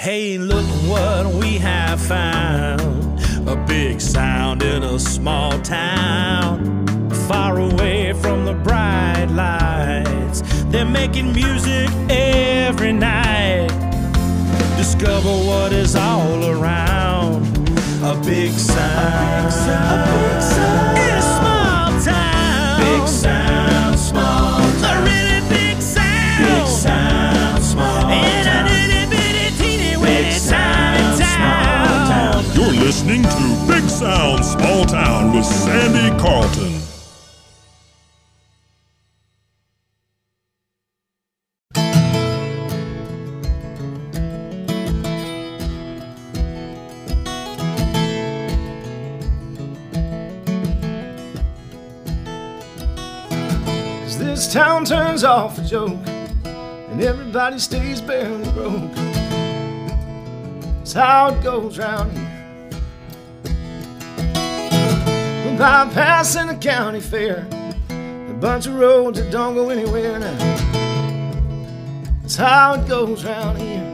Hey, look what we have found. A big sound in a small town, far away from the bright lights. They're making music every night. Discover what is all around. A big sound, a big sound in a small town. Big sound, small town. A really big sound. Big sound, small town. You're listening to Big Sound, Small Town with Sandy Carlton. As this town turns off a joke and everybody stays barely broke, that's how it goes round here. Bypassing the county fair, a bunch of roads that don't go anywhere now. That's how it goes round here.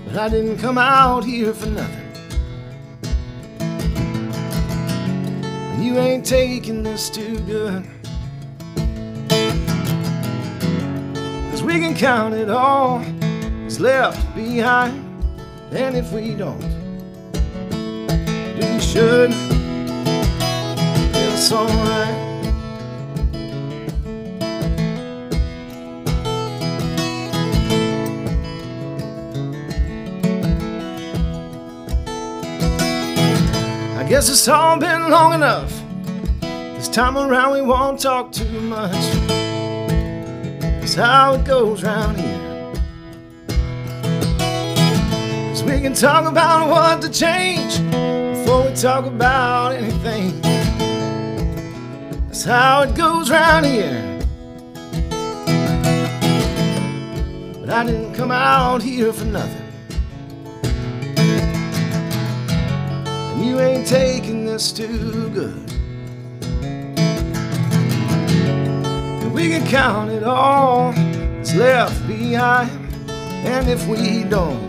But I didn't come out here for nothing. And you ain't taking this too good, 'cause we can count it all that's left behind. And if we don't, we should. It's alright. I guess it's all been long enough. This time around we won't talk too much. That's how it goes round here. 'Cause we can talk about what to change before we talk about anything. That's how it goes round here. But I didn't come out here for nothing. And you ain't taking this too good. And we can count it all that's left behind. And if we don't,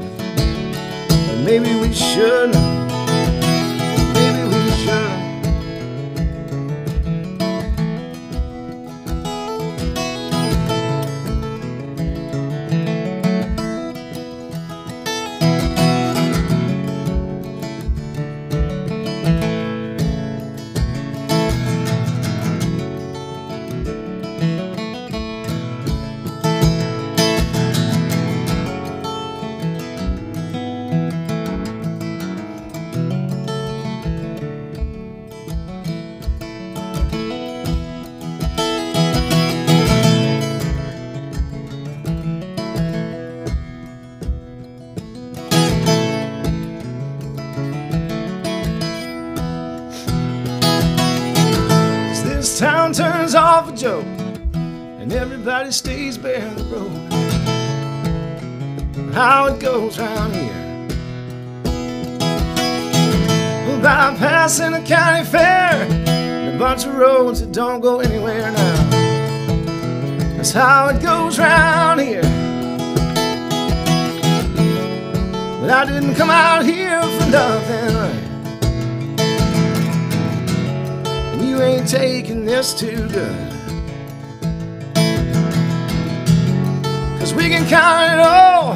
then maybe we should. This town turns off a joke and everybody stays barely broke. How it goes round here. Well, bypassing the county fair and a bunch of roads that don't go anywhere now. That's how it goes round here. But I didn't come out here for nothing. You ain't taking this too good, 'cause we can count it all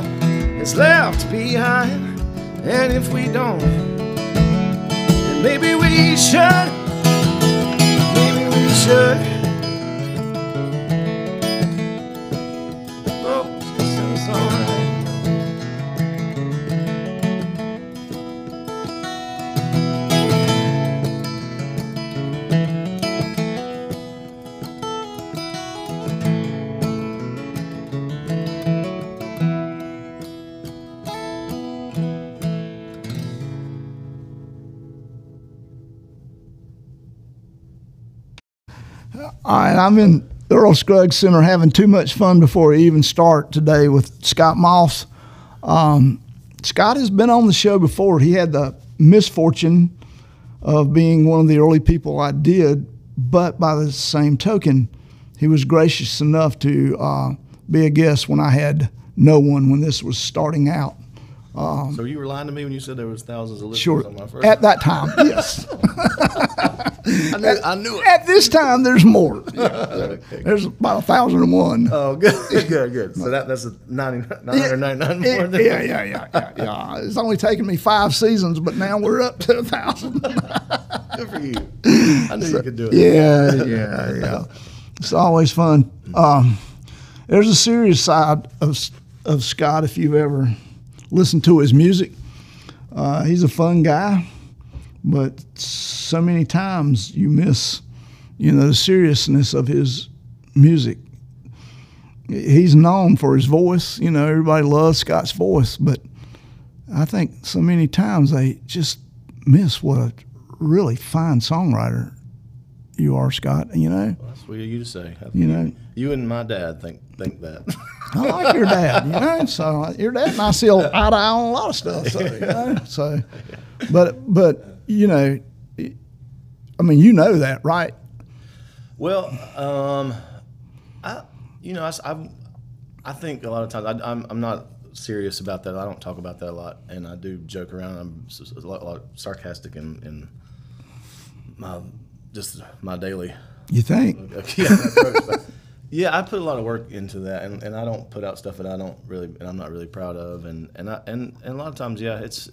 that's left behind. And if we don't, then maybe we should. Maybe we should. Oh, it's alright. All right, I'm in Earl Scruggs Center having too much fun before we even start today with Scott Moss. Scott has been on the show before. He had the misfortune of being one of the early people I did, but by the same token, he was gracious enough to be a guest when I had no one, when this was starting out. So you were lying to me when you said there was thousands of listeners Sure. on my first. At that time, yes. I knew it. At this time, there's more. Yeah, there's about 1,001. Oh, good, good. So that's a 999 more than Yeah. It's only taken me 5 seasons, but now we're up to 1,000. Good for you. I knew you could do it. Yeah. It's always fun. There's a serious side of Scott if you've ever listened to his music. He's a fun guy, but so many times you miss, the seriousness of his music. He's known for his voice. Everybody loves Scott's voice, but I think so many times they just miss what a really fine songwriter you are, Scott. Well, that's what you to say. You and my dad think that. I like your dad, So your dad and I see eye to eye on a lot of stuff. So, but I mean, that, right? Well, I think a lot of times I'm not serious about that. I don't talk about that a lot, and I do joke around. I'm a lot sarcastic in my daily. You think? Yeah, I put a lot of work into that, and I don't put out stuff that I'm not really proud of, and a lot of times, there's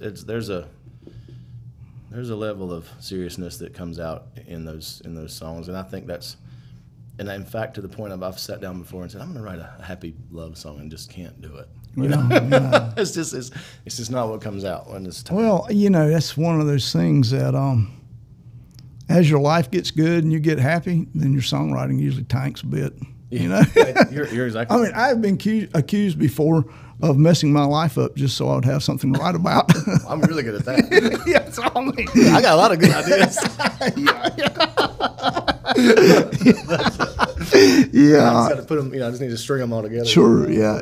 a level of seriousness that comes out in those songs, and I think that's, and in fact, to the point I've sat down before and said I'm going to write a happy love song and just can't do it. Yeah. It's just not what comes out when it's time. Well, that's one of those things that as your life gets good and you get happy, then your songwriting usually tanks a bit. You're exactly. I mean, I've been accused before of messing my life up just so I would have something to write about. I'm really good at that. Yeah, that's all I mean. I got a lot of good ideas. Yeah. I just got to put them. I just need to string them all together. Sure. Yeah.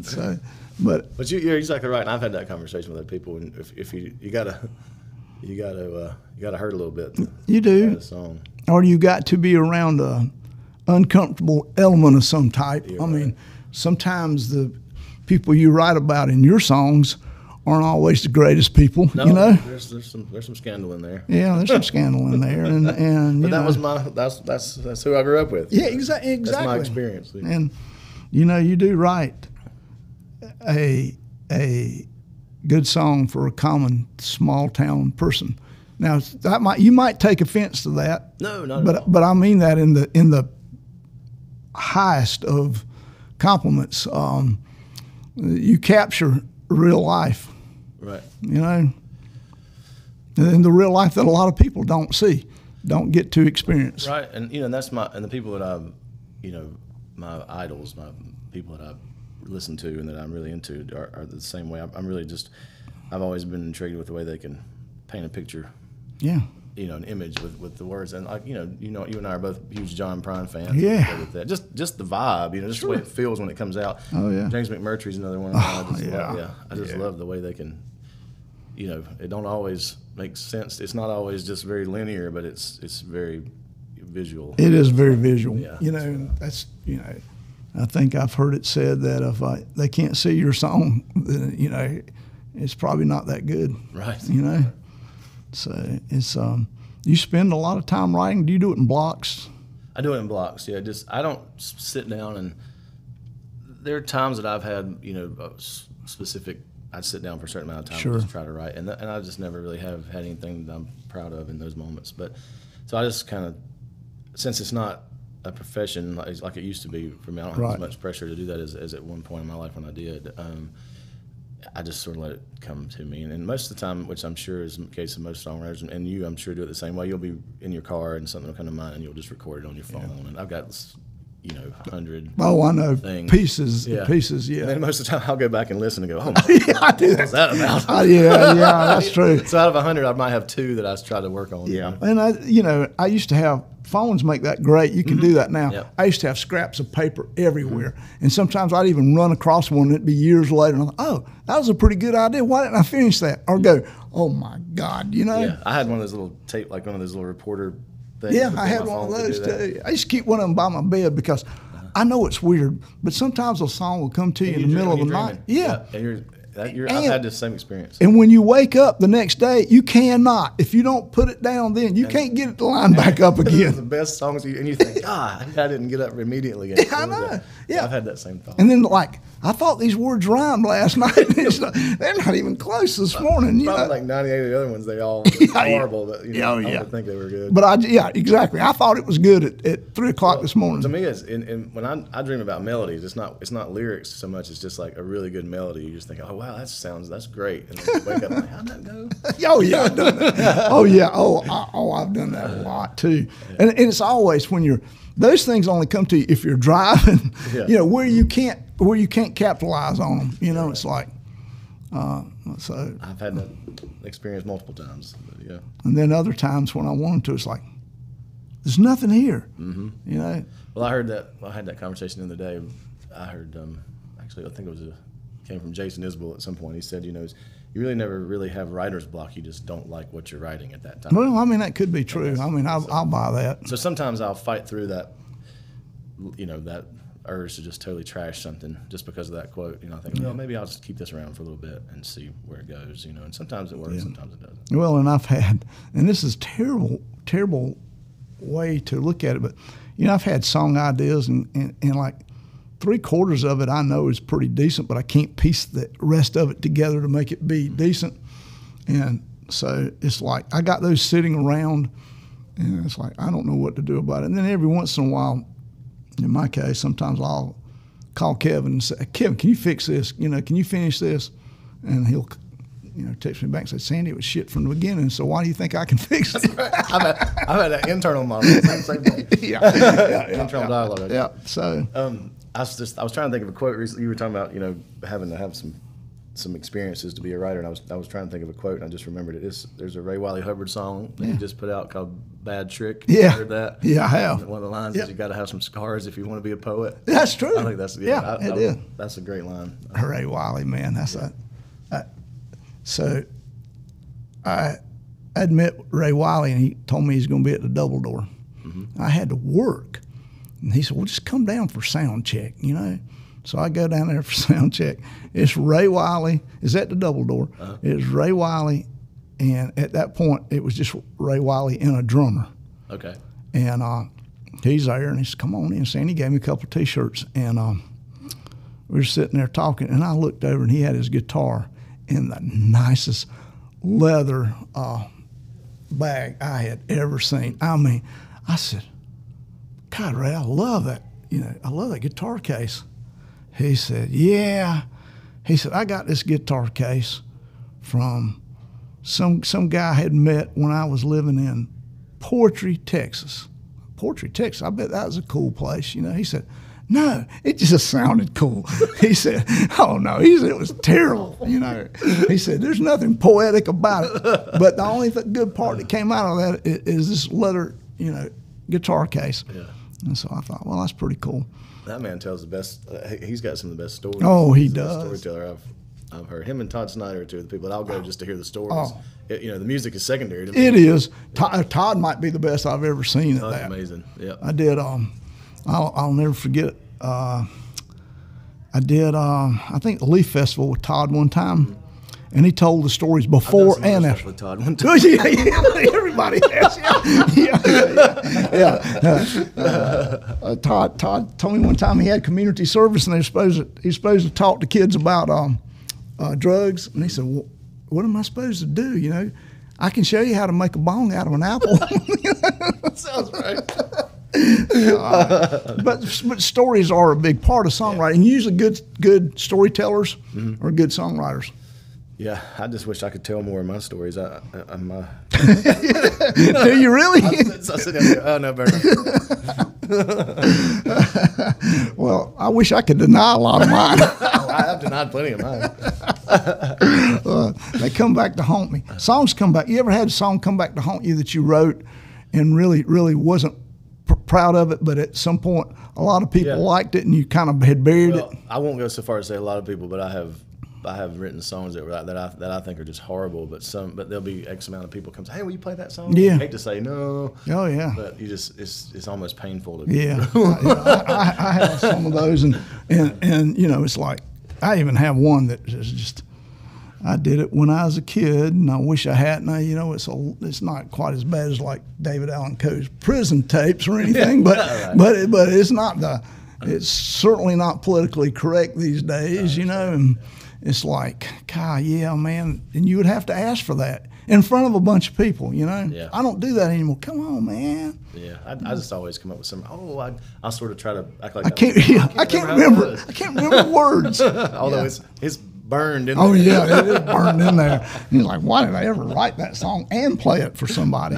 So, but you're exactly right. And I've had that conversation with other people. And if you gotta hurt a little bit. You do. Write a song. Or you got to be around a uncomfortable element of some type. You're I right. mean, sometimes the people you write about in your songs aren't always the greatest people. No, there's some scandal in there. Yeah, there's some scandal in there, and But that's who I grew up with. Yeah, exactly. That's my experience. And you do write a good song for a common small town person. Now you might take offense to that. No, not at all. But I mean that in the highest of compliments. You capture real life. Right. And the real life that a lot of people don't get to experience. Right, and that's the people that I've, my idols, my people that I listen to and that I'm really into are the same way. I've always been intrigued with the way they can paint a picture. Yeah. An image with the words, and you and I are both huge John Prine fans. Yeah. With that. Just the vibe, just the way it feels when it comes out. Oh yeah. James McMurtry's another one. I just love the way they can. It don't always make sense. It's not always just very linear, but it's very visual. It is very visual. Yeah. That's I think I've heard it said that if they can't see your song, then it's probably not that good. Right. So it's you spend a lot of time writing. Do you do it in blocks? I do it in blocks. Yeah, I don't sit down, and there are times that I've had specific. I'd sit down for a certain amount of time Sure. and just try to write, and I just never really have had anything that I'm proud of in those moments. But so I just kind of, since it's not a profession like it used to be for me, I don't have as much pressure to do that as at one point in my life when I did. I just sort of let it come to me. And most of the time, which I'm sure is the case of most songwriters, and you, I'm sure, do it the same way. You'll be in your car and something will come to mind and you'll just record it on your phone. Yeah. And I've got, 100 Oh, I know. things. Pieces, Yeah. yeah. And most of the time, I'll go back and listen and go, oh, Yeah, I do. what's that about? Yeah, that's true. So out of 100, I might have 2 that I try to work on. Yeah. And I used to have, phones make that great. You can do that now. Yep. I used to have scraps of paper everywhere. And sometimes I'd even run across one and it'd be years later. And I thought, oh, that was a pretty good idea. Why didn't I finish that? Or go, oh my God, Yeah, I had one of those little tape, like one of those little reporter things. Yeah, I had one of those too. I used to keep one of them by my bed because I know it's weird, but sometimes a song will come to you in the middle of the night. Yeah. I've had this same experience. And when you wake up the next day, you cannot. If you don't put it down then, you can't get it to line back up again. The best songs, and you think, I didn't get up immediately. I know. Yeah. I've had that same thought. And then, like, I thought these words rhymed last night. They're not even close this morning. Probably like 98 of the other ones, they all horrible, but I would think they were good. But exactly. I thought it was good at 3 o'clock this morning. To me, it's when I dream about melodies, it's not lyrics so much. It's just like a really good melody. You just think, oh wow, that's great, and then you wake up like, how'd that go? Oh yeah, I've done that. Oh yeah, I've done that a lot too. And it's always when those things only come to you if you're driving. Yeah. Where you can't capitalize on them. It's like. So I've had that experience multiple times. But yeah. And then other times when I wanted to, it's like, there's nothing here. Mm-hmm. Well, I had that conversation the other day. I heard, actually, I think it came from Jason Isbell at some point. He said, you really never really have writer's block. You just don't like what you're writing at that time. Well, I mean, that could be true. I mean, I'll buy that. So sometimes I'll fight through that, that urge to just totally trash something just because of that quote. I think, well, maybe I'll just keep this around for a little bit and see where it goes. And sometimes it works, sometimes it doesn't. Well, and this is terrible way to look at it, but I've had song ideas and like 3/4 of it I know is pretty decent, but I can't piece the rest of it together to make it be decent. And so it's like I got those sitting around, and it's like I don't know what to do about it. And then every once in a while, in my case, sometimes I'll call Kevin and say, Kevin, can you fix this? Can you finish this? And he'll, text me back and say, Sandy, it was shit from the beginning, so why do you think I can fix it? I've had that internal monologue, same thing. Internal dialogue. Yeah. So I was trying to think of a quote recently. You were talking about, having to have some experiences to be a writer, and I was trying to think of a quote, and I just remembered it. There's a Ray Wiley Hubbard song that he just put out called "Bad Trick." Yeah, you heard that? Yeah, I have. And one of the lines is, "You got to have some scars if you want to be a poet." That's true. I think that's that's a great line. Ray Wiley, man, that's So I admit Ray Wiley, and he told me he's going to be at the Double Door. Mm-hmm. I had to work, and he said, "Well, just come down for sound check," So I go down there for sound check. It's Ray Wiley. It's at the Double Door. Uh-huh. It's Ray Wiley, and at that point, it was just Ray Wiley and a drummer. Okay. And he's there, and he said, "Come on in, Sandy." He gave me a couple of T-shirts, and we were sitting there talking, and I looked over, and he had his guitar in the nicest leather bag I had ever seen. I mean, I said, "God, Ray, I love that. I love that guitar case." He said, "Yeah." He said, "I got this guitar case from some guy I had met when I was living in Poetry, Texas. Poetry, Texas. I bet that was a cool place." He said, "No, it just sounded cool." He said, "Oh no," he said, "it was terrible." He said, "There's nothing poetic about it, but the only good part that came out of that is this leather, guitar case." Yeah. And so I thought, well, that's pretty cool. That man tells the best. He's got some of the best stories. Oh, he He's does. The best storyteller I've heard. Him and Todd Snyder are two of the people that I'll go just to hear the stories. Oh. The music is secondary to me. It is. Todd might be the best I've ever seen at that. That's amazing. Yeah. I did. I'll never forget. I did. I think the Leaf Festival with Todd one time. And he told the stories before and after. With Todd one time. Everybody has. Todd told me one time he had community service, and he's supposed to talk to kids about drugs. And he said, "Well, what am I supposed to do? I can show you how to make a bong out of an apple." Sounds right. But stories are a big part of songwriting. Usually, good storytellers are good songwriters. Yeah, I just wish I could tell more of my stories. Do you really? I sit down and go, "Oh, no, better." Well, I wish I could deny a lot of mine. I have denied plenty of mine. They come back to haunt me. Songs come back. You ever had a song come back to haunt you that you wrote and really, really wasn't proud of it, but at some point a lot of people liked it and you kind of had buried it? I won't go so far as to say a lot of people, but I have I have written songs that I think are just horrible, but there'll be X amount of people come say, "Hey, will you play that song?" Yeah. I hate to say no. Oh yeah. But you just it's almost painful to. Yeah. I have some of those, and it's like I even have one that is just. I did it when I was a kid, and I wish I hadn't. It's not quite as bad as like David Allen Coe's prison tapes or anything, but right. but it's not it's certainly not politically correct these days, and it's like, God, yeah, man, and you would have to ask for that in front of a bunch of people, Yeah. I don't do that anymore. Come on, man. Yeah, I just always come up with some. I'll sort of try to act like I can't remember. I can't remember the words. Although it's burned in there. Oh yeah, it is burned in there. And he's like, why did I ever write that song and play it for somebody?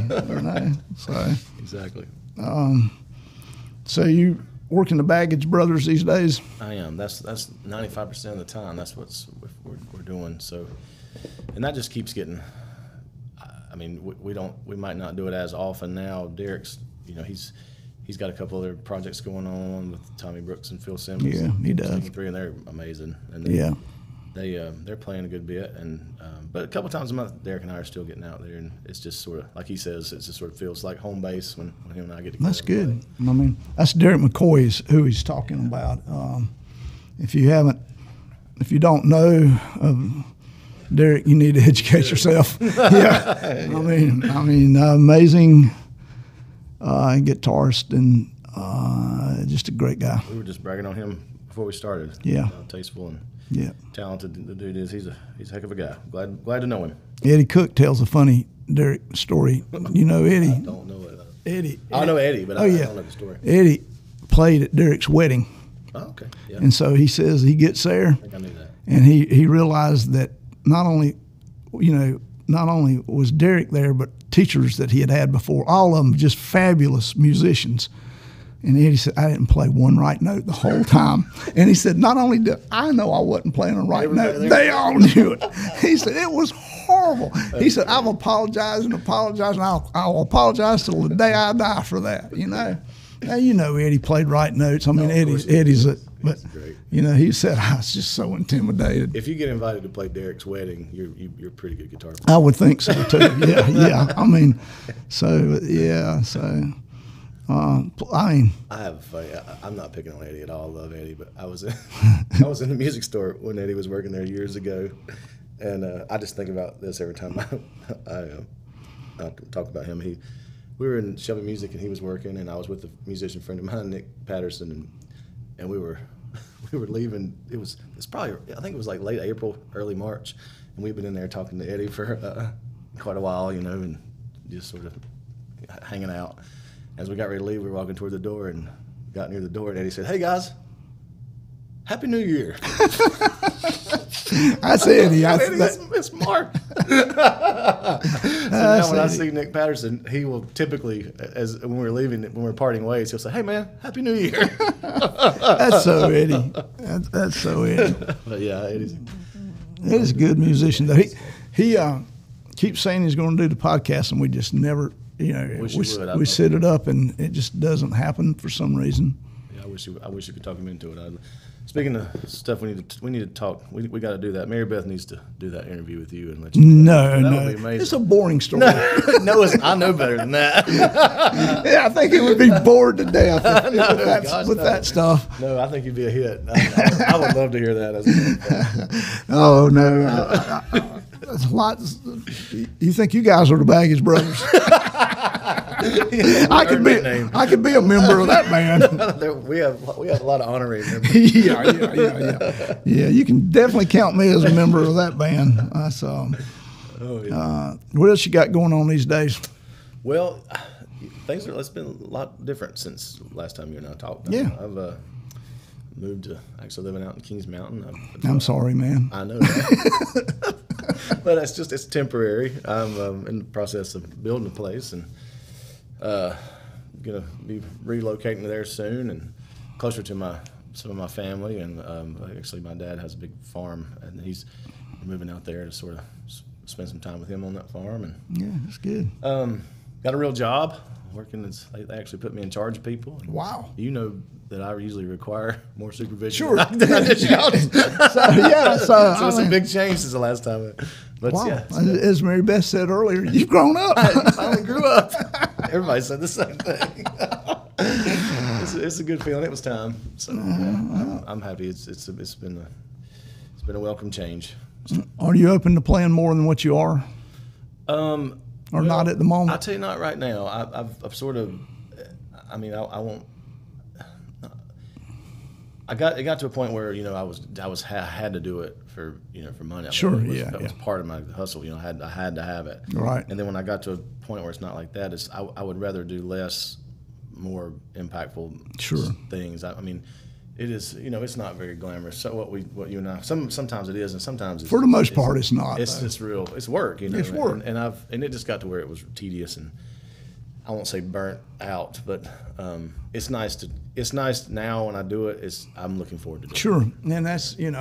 So exactly. So you working the Baggage Brothers these days? I am. That's 95% of the time. That's what we're doing. So, and that just keeps getting. I mean, we might not do it as often now. Derek's, he's got a couple other projects going on with Tommy Brooks and Phil Simmons. Yeah, he does. Three, and they're amazing. And they're playing a good bit, but a couple times a month, Derek and I are still getting out there, and it's just sort of like he says, it just sort of feels like home base when him and I get together. That's good. I mean, that's Derek McCoy who he's talking about. If you don't know Derek, you need to educate yourself. Yeah, I mean, amazing guitarist and just a great guy. We were just bragging on him before we started. Yeah, tasteful and. Yeah, talented the dude is. He's a heck of a guy. Glad to know him. Eddie Cook tells a funny Derek story. You know Eddie? I don't know it. Eddie. I know Eddie, but I don't know the story. Eddie played at Derek's wedding. Oh, okay. Yeah. And so he says he gets there. I think I knew that. And he realized that not only was Derek there, but teachers that he had before, all of them just fabulous musicians. And Eddie said, I didn't play one right note the whole time. And he said, not only did I know I wasn't playing a right note, they all knew it. He said, it was horrible. He said, I've apologized and I'll apologize till the day I die for that, Now, Eddie played right notes. I mean, Eddie's but, he said, I was just so intimidated. If you get invited to play Derek's wedding, you're a pretty good guitar player. I would think so, too. Yeah. I mean, so. I'm not picking on Eddie at all. I love Eddie, but I was in the music store when Eddie was working there years ago, and I just think about this every time I talk about him. We were in Shelby Music, and he was working, and I was with a musician friend of mine, Nick Patterson, and we were leaving. It's probably, I think it was like late April, early March, and we've been in there talking to Eddie for quite a while, and just sort of hanging out. As we got ready to leave, we were walking toward the door and got near the door, and Eddie said, "Hey guys, Happy New Year." That's Eddie. It's Mark. So now when I see Nick Patterson, he will typically, when we're parting ways, he'll say, "Hey man, Happy New Year." That's so Eddie. That's so Eddie. But yeah, Eddie's a good musician though. He keeps saying he's going to do the podcast, and we just never. We set it up and it just doesn't happen for some reason. Yeah, I wish you could talk him into it. Speaking of stuff, we need to talk. We got to do that. Mary Beth needs to do that interview with you and let you. No, would be amazing. It's a boring story. No, I know better than that. Yeah, I think it would be bored to death with that stuff. No, I think you'd be a hit. I would love to hear that. Oh no. You think you guys are the Baggage Brothers? I could be a member of that band. we have a lot of honorary members. Yeah. You can definitely count me as a member of that band. What else you got going on these days? Well, it's been a lot different since last time you and I talked. Yeah. I've moved to actually living out in Kings Mountain. I'm sorry, man. I know that. But it's temporary. I'm in the process of building a place and gonna be relocating there soon and closer to some of my family. And actually, my dad has a big farm, and he's moving out there to sort of spend some time with him on that farm. And yeah, that's good. Got a real job. working. They actually put me in charge of people. And Wow. You know that I usually require more supervision. Sure. than I did y'all. So it's a big change since the last time. But Wow. yeah, As Mary Beth said earlier, you've grown up. I finally grew up. Everybody said the same thing. It's a good feeling. It was time. So yeah, I'm happy. It's been a welcome change. Are you open to playing more than what you are? Or not at the moment? I'll tell you, not right now. I've sort of, I mean, I won't. It got to a point where I had to do it for money. I mean, that was part of my hustle. I had to have it. Right. And then when I got to a point where it's not like that, I would rather do less, more impactful things. I mean, it is, it's not very glamorous. So what you and I, sometimes it is, and sometimes for the most part it's not. It's just real. It's work, It's work, and it just got to where it was tedious, and I won't say burnt out, but it's nice now when I do it. I'm looking forward to doing it. Sure, and that's I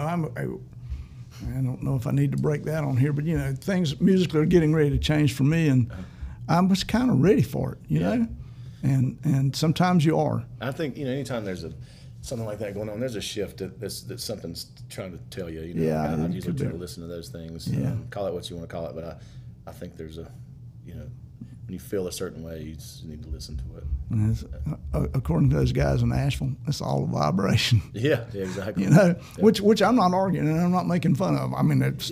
don't know if I need to break that on here, but things musically are getting ready to change for me, and I was kind of ready for it, you know, and sometimes you are. I think anytime there's something like that going on, there's a shift that something's trying to tell you. I usually try to listen to those things. Call it what you want to call it, but I think there's when you feel a certain way, you just need to listen to it. And according to those guys in Nashville, it's all a vibration. Yeah, exactly. Which I'm not arguing and I'm not making fun of. I mean, it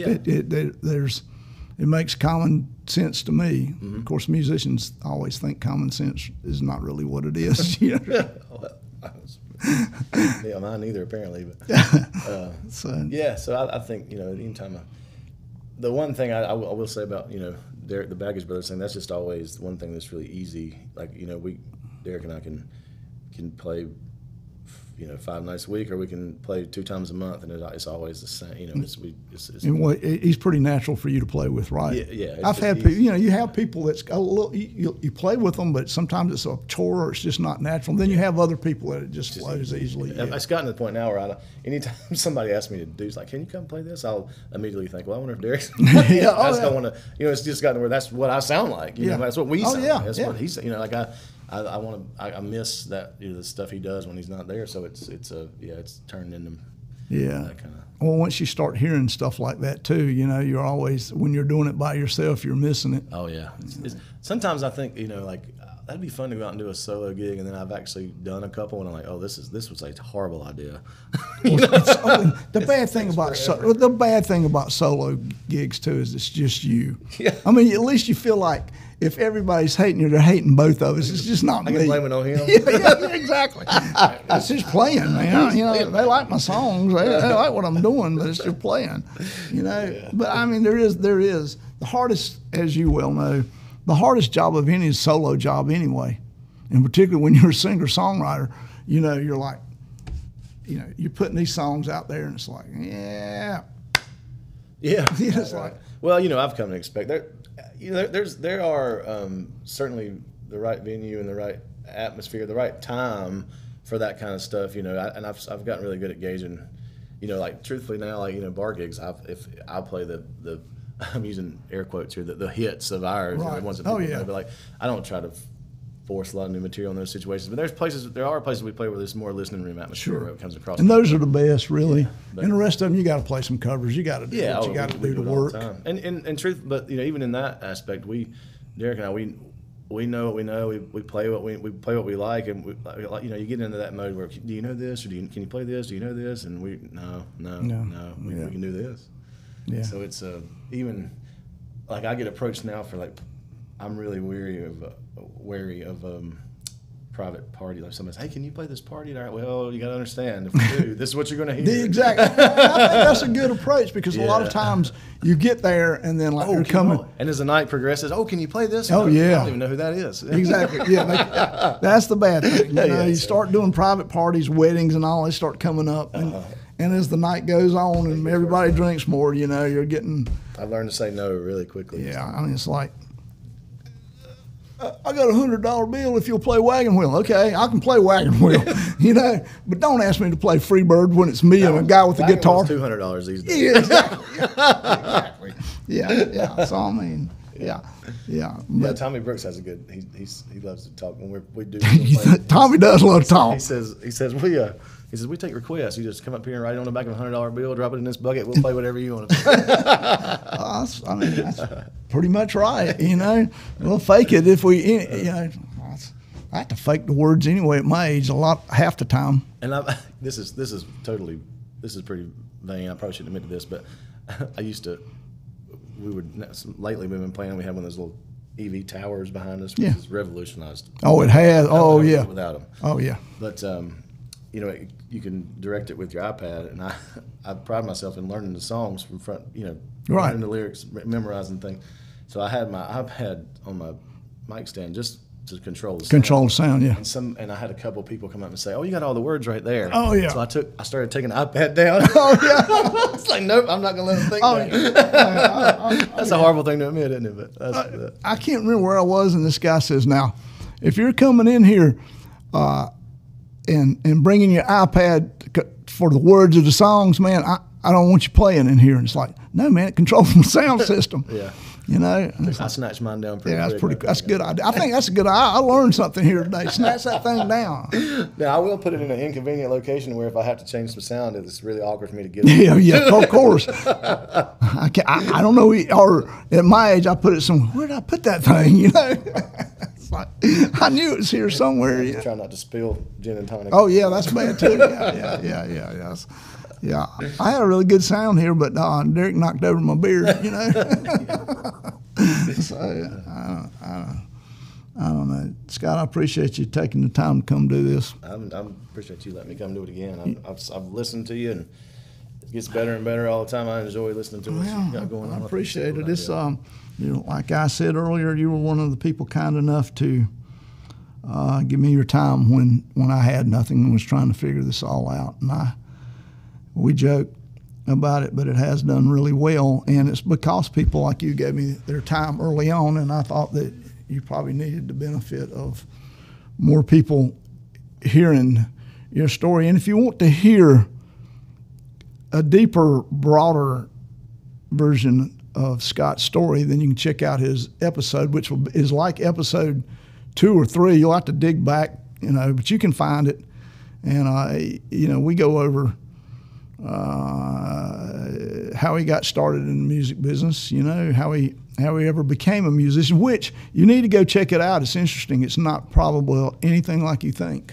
makes common sense to me. Mm-hmm. Of course, musicians always think common sense is not really what it is. Mine either, apparently. But so I think anytime the one thing I will say about Derek, the Baggage Brothers thing, that's just always one thing that's really easy. Like Derek and I can play 5 nights a week, or we can play 2 times a month, and it's always the same. He's pretty natural for you to play with, right? Yeah. I've had people. You have people that's a little. You play with them, but sometimes it's a chore, or it's just not natural. And then you have other people that it just flows easily. It's gotten to the point now where anytime somebody asks me to do, it's like, "Can you come play this?" I'll immediately think, "Well, I wonder if Derek's." I just don't want to. It's just gotten to where that's what I sound like. That's what we sound like. That's what he's. I want to. I miss that the stuff he does when he's not there. So it's turned into that kind of. Well, once you start hearing stuff like that too, you're always, when you're doing it by yourself, you're missing it. Oh yeah. Sometimes I think that'd be fun to go out and do a solo gig, and then I've actually done a couple, and I'm like, oh, this was a horrible idea. The bad thing about solo gigs too is it's just you. Yeah. I mean, at least you feel like if everybody's hating you, they're hating both of us. It's just not me. I can blame it on him. Yeah, exactly. It's just playing, man. They like my songs. They like what I'm doing, but it's just playing. Yeah. But I mean, there is the hardest, as you well know, the hardest job of any is solo job anyway, and particularly when you're a singer-songwriter, you're like, you're putting these songs out there, and it's like, yeah. It's like, well, I've come to expect there. There are certainly the right venue and the right atmosphere, the right time for that kind of stuff. And I've gotten really good at gauging. Like truthfully now, bar gigs, if I play the I'm using air quotes here, the hits of ours, right. The ones that people know, but I don't try to force a lot of new material in those situations. But there are places we play where there's more listening room atmosphere where it comes across. And those are the best, really. And the rest of them, you got to play some covers. You got to do what you got to do to work. And truth, but even in that aspect, Derek and I, we know what we know. We play what we play what we like, and you get into that mode where, do you know this, or can you play this? Do you know this? And we can do this. Yeah. So it's even like I get approached now for I'm really wary of private party. Like somebody says, "Hey, can you play this party?" All right, well, you got to understand, if we do, this is what you're going to hear. Exactly. I think that's a good approach, because a lot of times you get there and then you're coming. And as the night progresses, can you play this? Oh, yeah. I don't even know who that is. Exactly. Yeah, that's the bad thing. You start doing private parties, weddings, and all. They start coming up, and as the night goes on and everybody drinks more, you're getting. I've learned to say no really quickly. Yeah, I mean, it's like, I got $100 bill if you'll play Wagon Wheel. Okay, I can play Wagon Wheel, but don't ask me to play Freebird when it's me and a guy with a guitar. $200 these days. Yeah, exactly. Yeah. So I mean, Yeah. Yeah, But Tommy Brooks has a good. He loves to talk when we do. Tommy does love to talk. He says we take requests. You just come up here and write it on the back of a $100 bill, drop it in this bucket. We'll play whatever you want to play. That's pretty much right. You know, we'll fake it if we. You know, I have to fake the words anyway at my age half the time. And this is pretty vain. I probably shouldn't admit to this, but I used to. Lately we've been playing. We have one of those little EV towers behind us, which has revolutionized. Oh, it has. Oh, yeah. Without them. Oh, yeah. But you know, you can direct it with your iPad, and I pride myself in learning the songs from front. You know, learning the lyrics, memorizing things. So I had my iPad on my mic stand just to control the sound. Control the sound, yeah. And I had a couple of people come up and say, "Oh, you got all the words right there." Oh, yeah. So I started taking the iPad down. Oh, yeah. It's like, nope, I'm not gonna let them think that. That's a horrible thing to admit, isn't it? But I can't remember where I was, and this guy says, "Now, if you're coming in here and bringing your iPad for the words of the songs, man, I don't want you playing in here." And it's like, no, man, it controls the sound system. Yeah. You know, I snatched mine down pretty quick. That's pretty. That's a good idea. I think that's a good idea. I learned something here today. Snatch that thing down. Now I will put it in an inconvenient location where if I have to change some sound, it's really awkward for me to get it. Yeah, of course. I don't know. Or at my age, I put it somewhere. Where did I put that thing? You know, it's like, I knew it was here somewhere. Yeah. Try not to spill gin and tonic. Oh yeah, that's bad too. Yeah. I had a really good sound here, but Derek knocked over my beer. You know. So I don't know, Scott. I appreciate you taking the time to come do this. I appreciate you letting me come do it again. I've listened to you, and it gets better and better all the time. I enjoy listening to what you got going on. I appreciate it. It's you know, like I said earlier, you were one of the people kind enough to give me your time when I had nothing and was trying to figure this all out. And we joke about it, but it has done really well, and it's because people like you gave me their time early on, and I thought that you probably needed the benefit of more people hearing your story. And if you want to hear a deeper, broader version of Scott's story, then you can check out his episode, which is like episode 2 or 3. You'll have to dig back, you know, but you can find it. And you know, we go over how he got started in the music business, you know, how he ever became a musician, which you need to go check it out. It's interesting. It's not probably anything like you think,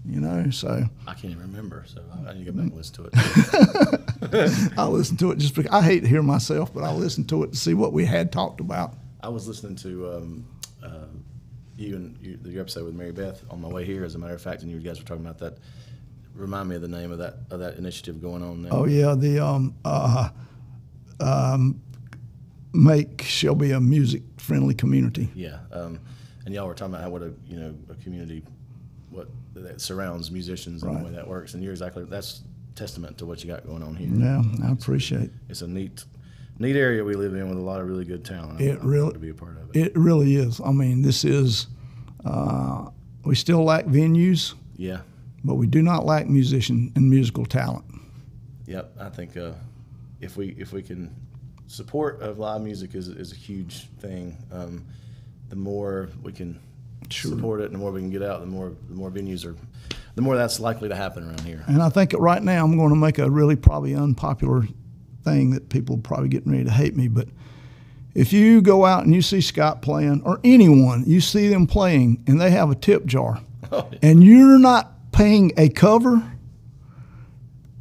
you know, so. I can't even remember, so I need to go back and listen to it. I listen to it just because I hate to hear myself, but I listen to it to see what we had talked about. I was listening to your episode with Mary Beth on my way here, as a matter of fact, and you guys were talking about that. Remind me of the name of that initiative going on now. Oh yeah, the make Shelby a music friendly community. Yeah, and y'all were talking about how what a community that surrounds musicians and the way that works, and that's testament to what you got going on here. Yeah, I appreciate. It's a neat area we live in with a lot of really good talent. It really to be a part of it. It really is. I mean, this is we still lack venues. Yeah. But we do not lack musician and musical talent. Yep, I think if we can support of live music is a huge thing. The more we can support it, and the more we can get out, the more venues are, the more that's likely to happen around here. And I think right now I'm going to make a really probably unpopular thing that people are probably getting ready to hate me, but if you go out and you see Scott playing, or anyone, you see them playing and they have a tip jar, and you're not paying a cover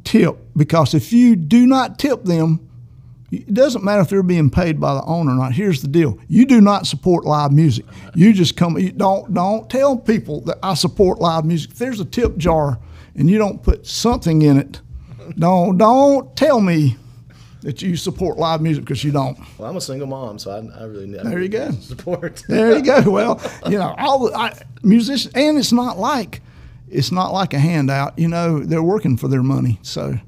tip, because if you do not tip them, it doesn't matter if they're being paid by the owner or not. Here's the deal: you do not support live music. You just come. You don't tell people that I support live music. If there's a tip jar and you don't put something in it, don't tell me that you support live music, because you don't. Well, I'm a single mom, so I really need there you go. Support. There you go. Well, you know, musicians, and it's not like a handout. You know, they're working for their money, so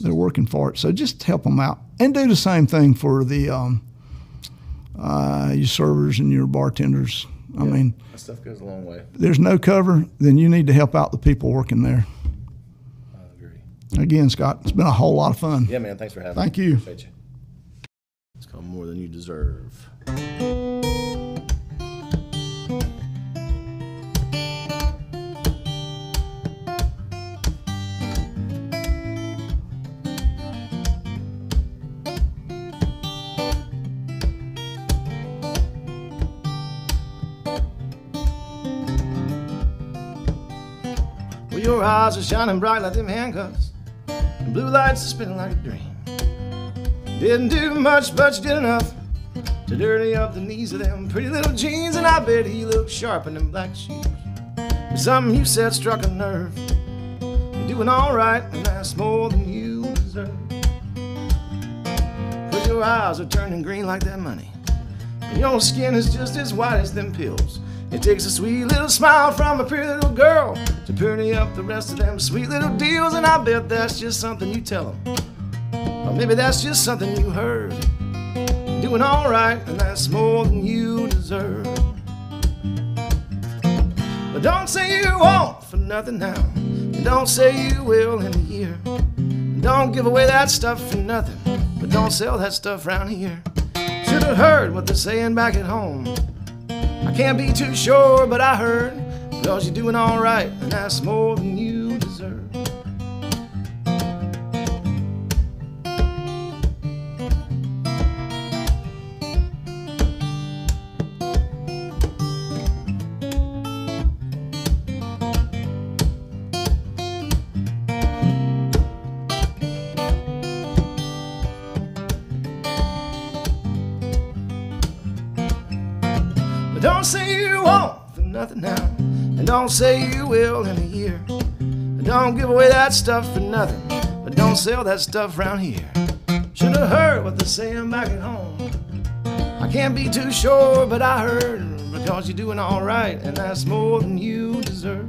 they're working for it. So just help them out, and do the same thing for the your servers and your bartenders. I mean, that stuff goes a long way. There's no cover, then you need to help out the people working there. I agree. Again, Scott, it's been a whole lot of fun. Yeah, man. Thanks for having me. Thank you. Appreciate you. It's called More Than You Deserve. Well, your eyes are shining bright like them handcuffs, and blue lights are spinning like a dream. Didn't do much, but you did enough to dirty up the knees of them pretty little jeans, and I bet he looked sharp in them black shoes. But something you said struck a nerve. You're doing all right, and that's more than you deserve. 'Cause your eyes are turning green like that money, and your skin is just as white as them pills. It takes a sweet little smile from a pretty little girl to pretty up the rest of them sweet little deals, and I bet that's just something you tell them. Or maybe that's just something you heard. You're doing all right, and that's more than you deserve. But don't say you won't for nothing now, and don't say you will in a year. And don't give away that stuff for nothing, but don't sell that stuff around here. Should have heard what they're saying back at home. I can't be too sure, but I heard, because you're doing all right, and that's more than you deserve. Don't say you won't for nothing now, and don't say you will in a year. Don't give away that stuff for nothing, but don't sell that stuff around here. Should have heard what they're saying back at home. I can't be too sure, but I heard, because you're doing all right, and that's more than you deserve.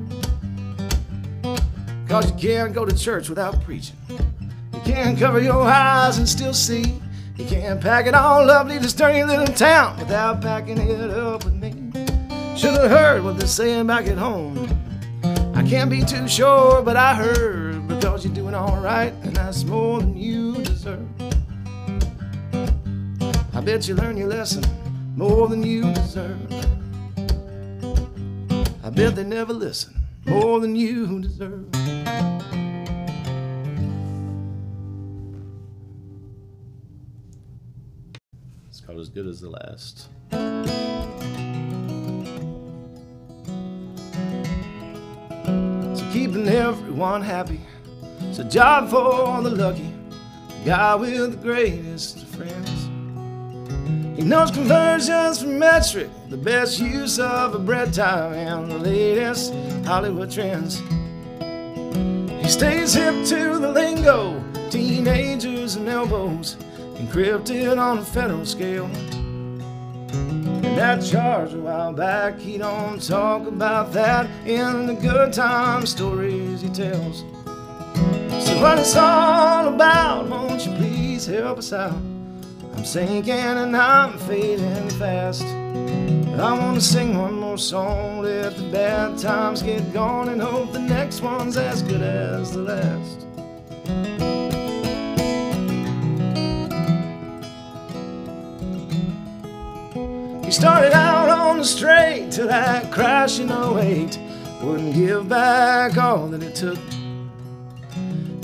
'Cause you can't go to church without preaching. You can't cover your eyes and still see. You can't pack it all up, leave this dirty little town without packing it up with me. Should have heard what they're saying back at home. I can't be too sure, but I heard, because you're doing all right, and that's more than you deserve. I bet you learn your lesson, more than you deserve. I bet they never listen, more than you deserve. It's called As Good as the Last. So keeping everyone happy, it's a job for the lucky, the guy with the greatest of friends. He knows conversions from metric, the best use of a bread time, and the latest Hollywood trends. He stays hip to the lingo, teenagers and elbows, encrypted on a federal scale. And that charge a while back, he don't talk about that in the good time stories he tells. So what it's all about, won't you please help us out? I'm sinking and I'm fading fast. I want to sing one more song, let the bad times get gone, and hope the next one's as good as the last. He started out on the straight till that crash in 08 wouldn't give back all that it took.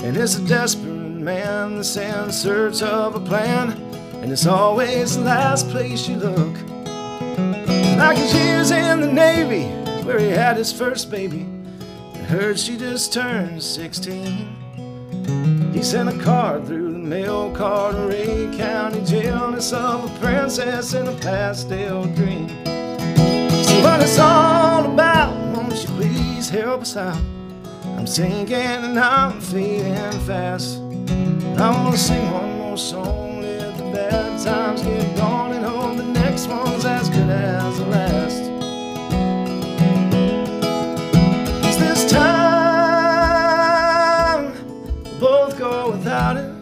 And it's a desperate man that's in search of a plan, and it's always the last place you look. Like his years in the Navy, where he had his first baby, and heard she just turned 16. He sent a card through the mail, Carteret County Jail, it's of a princess in a pastel dream. So what it's all about, won't you please help us out? I'm sinking and I'm fading fast. I want to sing one more song, let the bad times get gone, and hope the next one's as good as the last. 'Cause this time we'll both go without it.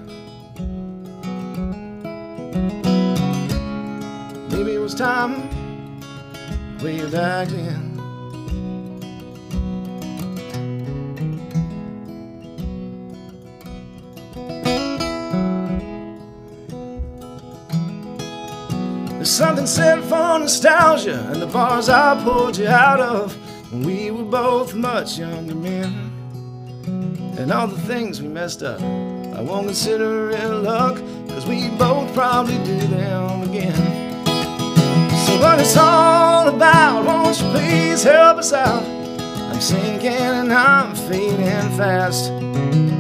Maybe it was time way back then. There's something said for nostalgia and the bars I pulled you out of when we were both much younger men. And all the things we messed up, I won't consider it luck, 'cause we both probably do them again. So what it's all about, won't you please help us out? I'm sinking and I'm fading fast.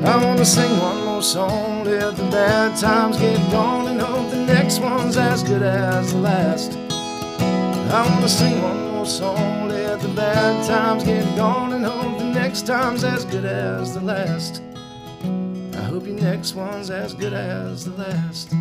I wanna sing one more song, let the bad times get gone, and hope the next one's as good as the last. I wanna sing one more song, let the bad times get gone, and hope the next time's as good as the last. I hope your next one's as good as the last.